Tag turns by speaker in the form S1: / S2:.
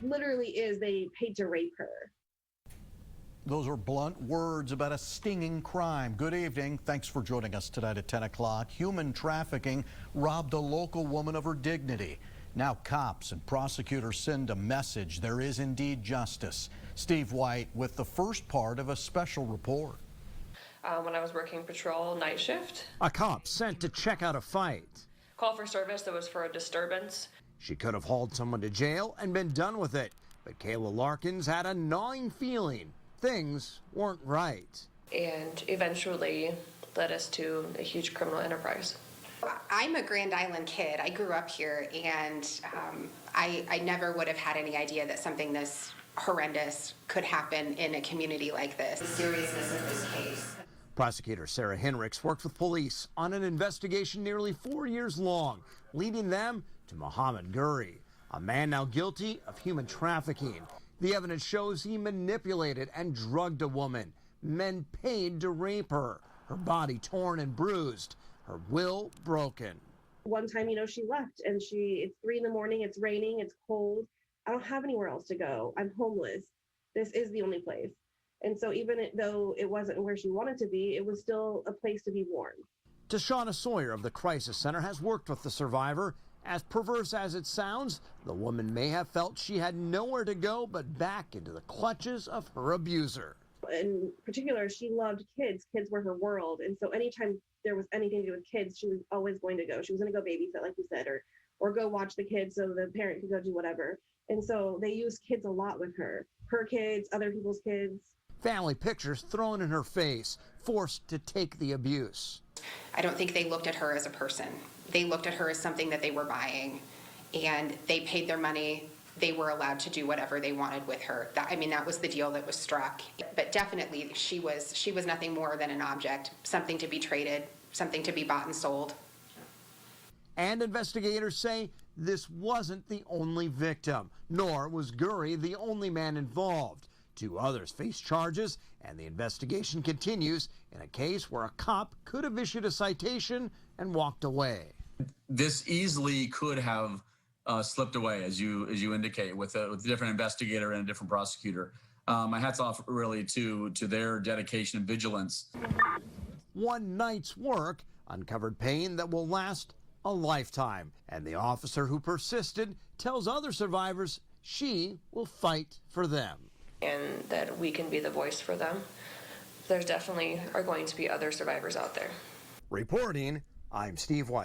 S1: literally is they paid to rape her.
S2: Those are blunt words about a stinging crime. Good evening. Thanks for joining us tonight at 10 o'clock. Human trafficking robbed a local woman of her dignity. Now cops and prosecutors send a message. There is indeed justice. Steve White with the first part of a special report.
S3: When I was working patrol night shift.
S4: A cop sent to check out a fight.
S3: Call for service that was for a disturbance.
S4: She could have hauled someone to jail and been done with it. But Kayla Larkins had a gnawing feeling. Things weren't right.
S3: And eventually led us to a huge criminal enterprise.
S5: I'm a Grand Island kid. I grew up here, and I never would have had any idea that something this horrendous could happen in a community like this. The seriousness of this case.
S4: Prosecutor Sarah Henricks worked with police on an investigation nearly 4 years long, leading them to Muhammad Guri, a man now guilty of human trafficking. The evidence shows he manipulated and drugged a woman. Men paid to rape her. Her body torn and bruised. Her will broken.
S1: One time, she left and it's 3 in the morning. It's raining. It's cold. I don't have anywhere else to go. I'm homeless. This is the only place. And so even though it wasn't where she wanted to be, it was still a place to be warm.
S4: Tashana Sawyer of the Crisis Center has worked with the survivor. As perverse as it sounds, the woman may have felt she had nowhere to go but back into the clutches of her abuser.
S1: In particular, she loved kids. Kids were her world. And so anytime there was anything to do with kids, she was always going to go. She was going to go babysit, like you said, or go watch the kids so the parent could go do whatever. And so they used kids a lot with her kids, other people's kids.
S4: Family pictures thrown in her face, forced to take the abuse.
S5: I don't think they looked at her as a person. They looked at her as something that they were buying, and they paid their money. They were allowed to do whatever they wanted with her. That was the deal that was struck. But definitely, she was nothing more than an object, something to be traded, something to be bought and sold.
S4: And investigators say this wasn't the only victim, nor was Guri the only man involved. 2 others face charges, and the investigation continues in a case where a cop could have issued a citation and walked away.
S6: This easily could have slipped away, as you indicate, with a different investigator and a different prosecutor. My hat's off really to their dedication and vigilance.
S4: One night's work uncovered pain that will last a lifetime, and the officer who persisted tells other survivors she will fight for them.
S3: And that we can be the voice for them. There's definitely are going to be other survivors out there.
S4: Reporting, I'm Steve White.